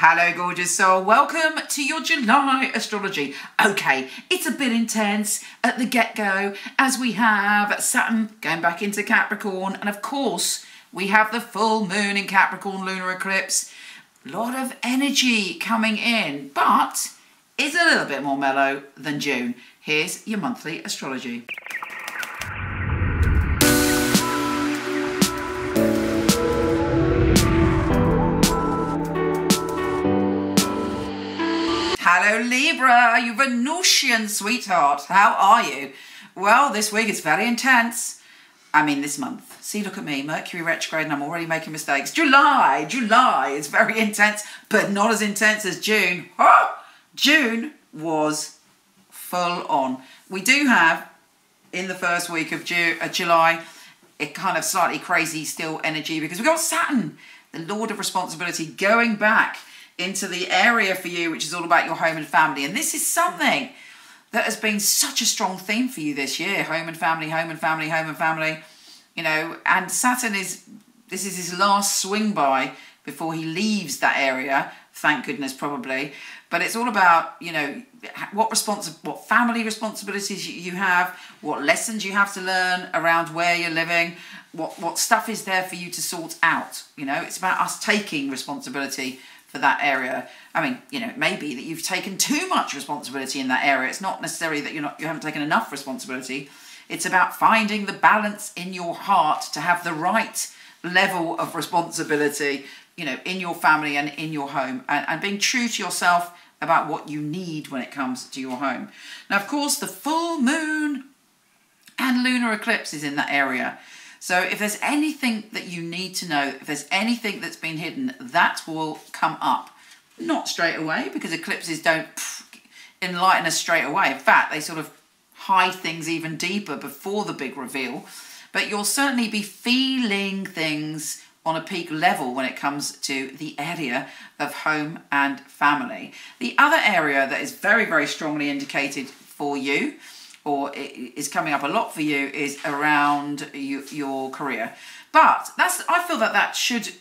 Hello, gorgeous soul. Welcome to your July astrology. Okay, it's a bit intense at the get-go as we have Saturn going back into Capricorn. And of course, we have the full moon in Capricorn lunar eclipse. A lot of energy coming in, but it's a little bit more mellow than June. Here's your monthly astrology. Hello Libra, you Venusian sweetheart. How are you? Well, this week it's very intense. I mean, this month. See, look at me, Mercury retrograde, and I'm already making mistakes. July is very intense, but not as intense as June. Oh, June was full on. We do have, in the first week of July, a kind of slightly crazy still energy because we've got Saturn, the Lord of Responsibility, going back into the area for you, which is all about your home and family. And this is something that has been such a strong theme for you this year. Home and family, home and family, home and family. You know, and Saturn this is his last swing by before he leaves that area. Thank goodness, probably. But it's all about, you know, what family responsibilities you have, what lessons you have to learn around where you're living, what stuff is there for you to sort out. You know, it's about us taking responsibility for that area. I mean, you know, it may be that you've taken too much responsibility in that area. It's not necessarily that you haven't taken enough responsibility. It's about finding the balance in your heart to have the right level of responsibility, you know, in your family and in your home, and being true to yourself about what you need when it comes to your home. Now, of course, the full moon and lunar eclipse is in that area. So if there's anything that you need to know, if there's anything that's been hidden, that will come up. Not straight away, because eclipses don't enlighten us straight away. In fact, they sort of hide things even deeper before the big reveal. But you'll certainly be feeling things on a peak level when it comes to the area of home and family. The other area that is very, very strongly indicated for you, or is coming up a lot for you, is around your career. But I feel that should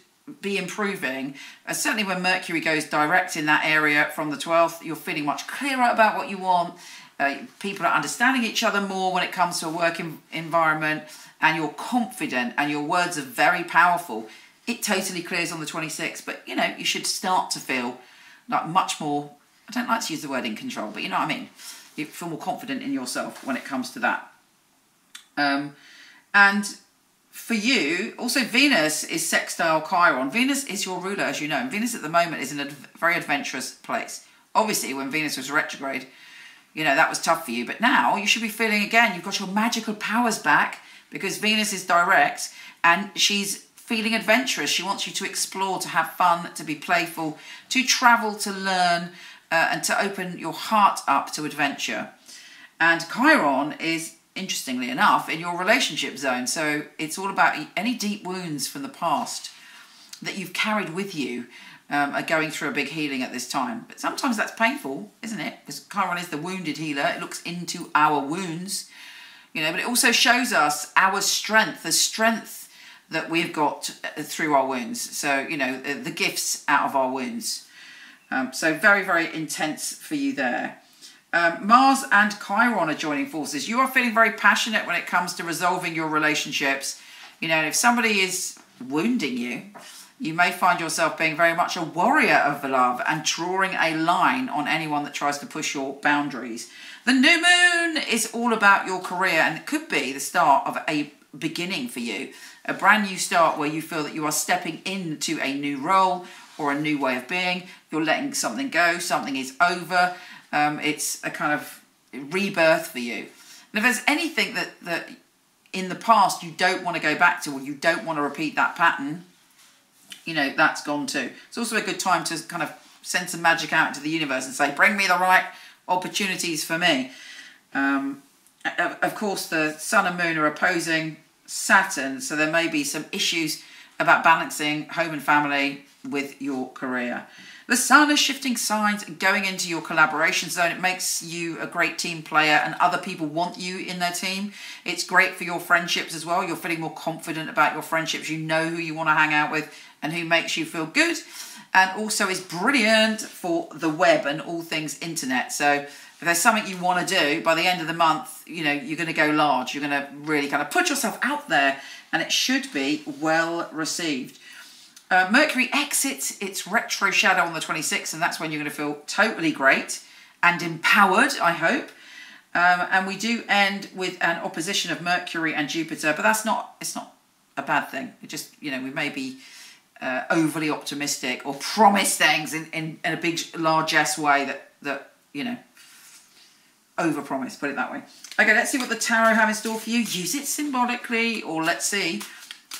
be improving. Certainly when Mercury goes direct in that area from the 12th, you're feeling much clearer about what you want. People are understanding each other more when it comes to a work environment, and you're confident and your words are very powerful. It totally clears on the 26th, but you know, you should start to feel like much more, I don't like to use the word in control, but you know what I mean. You feel more confident in yourself when it comes to that. And for you, also Venus is sextile Chiron. Venus is your ruler, as you know. And Venus at the moment is in a very adventurous place. Obviously, when Venus was retrograde, you know, that was tough for you. But now you should be feeling, again, you've got your magical powers back because Venus is direct and she's feeling adventurous. She wants you to explore, to have fun, to be playful, to travel, to learn, and to open your heart up to adventure. And Chiron is, interestingly enough, in your relationship zone. So it's all about any deep wounds from the past that you've carried with you are going through a big healing at this time. But sometimes that's painful, isn't it? Because Chiron is the wounded healer. It looks into our wounds, you know, but it also shows us our strength, the strength that we've got through our wounds. So, you know, the gifts out of our wounds. So very, very intense for you there. Mars and Chiron are joining forces. You are feeling very passionate when it comes to resolving your relationships. You know, and if somebody is wounding you, you may find yourself being very much a warrior of the love and drawing a line on anyone that tries to push your boundaries. The new moon is all about your career, and it could be the start of a beginning for you. A brand new start where you feel that you are stepping into a new role or a new way of being. You're letting something go, something is over. It's a kind of rebirth for you. And if there's anything that in the past you don't want to go back to, or you don't want to repeat that pattern, you know, that's gone too. It's also a good time to kind of send some magic out into the universe and say, bring me the right opportunities for me. Of course, the Sun and Moon are opposing Saturn, so there may be some issues about balancing home and family with your career. The Sun is shifting signs and going into your collaboration zone. It makes you a great team player and other people want you in their team. It's great for your friendships as well. You're feeling more confident about your friendships. You know who you want to hang out with and who makes you feel good. and also is brilliant for the web and all things internet. So if there's something you want to do by the end of the month, you know, you're going to go large. You're going to really kind of put yourself out there, and it should be well received. Mercury exits its retro shadow on the 26th, and that's when you're going to feel totally great and empowered, I hope. And we do end with an opposition of Mercury and Jupiter, but it's not a bad thing. It just, you know, we may be overly optimistic or promise things in a big largesse way that you know, over-promise, put it that way. Okay, let's see what the tarot have in store for you. Use it symbolically, or let's see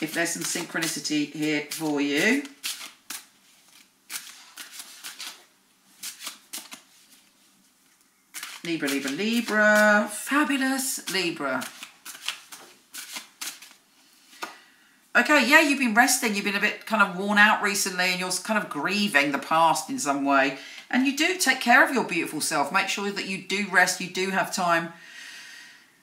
if there's some synchronicity here for you. Libra, Libra, Libra. Fabulous Libra. Okay, yeah, you've been resting. You've been a bit kind of worn out recently, and you're kind of grieving the past in some way. And you do take care of your beautiful self. Make sure that you do rest. You do have time,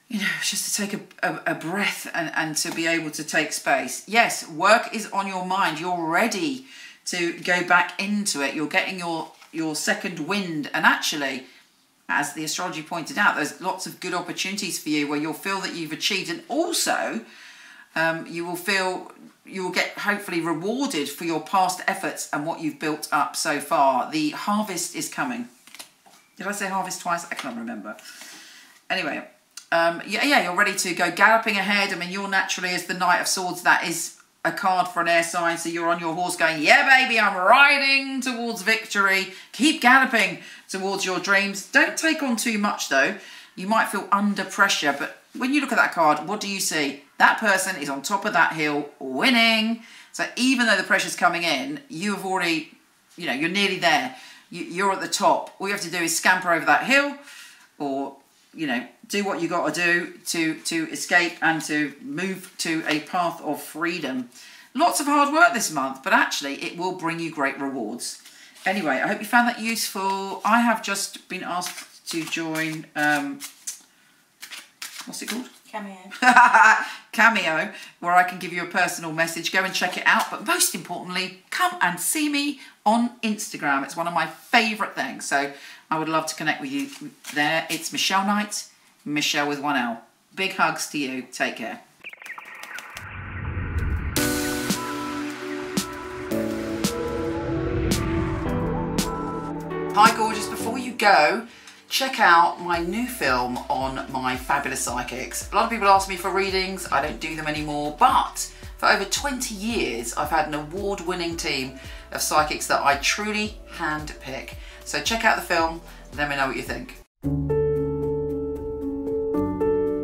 you know, just to take a breath and to be able to take space. Yes, work is on your mind. You're ready to go back into it. You're getting your second wind. And actually, as the astrology pointed out, there's lots of good opportunities for you where you'll feel that you've achieved. And also, you will get hopefully rewarded for your past efforts and what you've built up so far. The harvest is coming. Did I say harvest twice? I can't remember. Anyway, yeah, you're ready to go galloping ahead. I mean, you're naturally, as the Knight of Swords, that is a card for an air sign. So you're on your horse going, yeah, baby, I'm riding towards victory. Keep galloping towards your dreams. Don't take on too much, though. You might feel under pressure, but when you look at that card, what do you see? That person is on top of that hill winning. So even though the pressure's coming in, you have already, you know, you're nearly there. You're at the top. All you have to do is scamper over that hill, or, you know, do what you got to do to escape and to move to a path of freedom. Lots of hard work this month, but actually it will bring you great rewards. Anyway, I hope you found that useful. I have just been asked to join, what's it called? Cameo. Cameo, where I can give you a personal message. Go and check it out. But most importantly, come and see me on Instagram. It's one of my favourite things. So I would love to connect with you there. It's Michele Knight, Michele with one L. Big hugs to you. Take care. Hi, gorgeous. Before you go, check out my new film on my fabulous psychics. A lot of people ask me for readings. I don't do them anymore, but for over 20 years, I've had an award-winning team of psychics that I truly hand-pick. So check out the film, let me know what you think.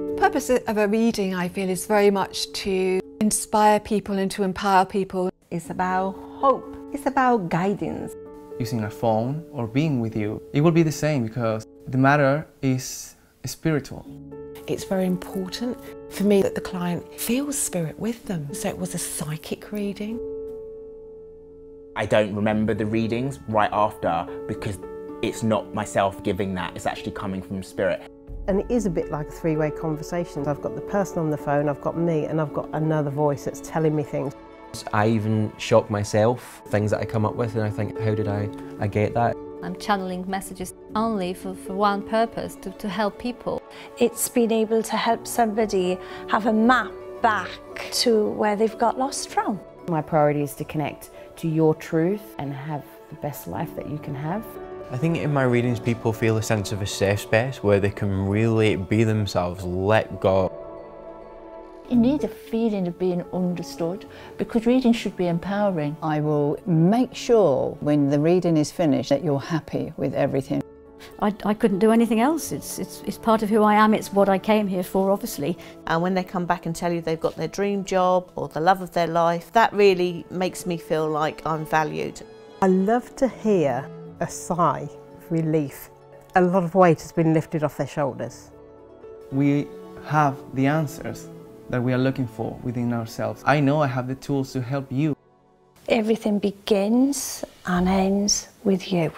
The purpose of a reading, I feel, is very much to inspire people and to empower people. It's about hope. It's about guidance. Using a phone or being with you, it will be the same, because the matter is spiritual. It's very important for me that the client feels spirit with them. So it was a psychic reading. I don't remember the readings right after, because it's not myself giving that, it's actually coming from spirit. And it is a bit like a three-way conversation. I've got the person on the phone, I've got me, and I've got another voice that's telling me things. I even shock myself, things that I come up with, and I think, how did I get that? I'm channeling messages only for one purpose, to help people. It's been able to help somebody have a map back to where they've got lost from. My priority is to connect to your truth and have the best life that you can have. I think in my readings people feel a sense of a safe space where they can really be themselves, let go. You need a feeling of being understood, because reading should be empowering. I will make sure when the reading is finished that you're happy with everything. I couldn't do anything else. It's part of who I am. It's what I came here for, obviously. And when they come back and tell you they've got their dream job or the love of their life, that really makes me feel like I'm valued. I love to hear a sigh of relief. A lot of weight has been lifted off their shoulders. We have the answers that we are looking for within ourselves. I know I have the tools to help you. Everything begins and ends with you.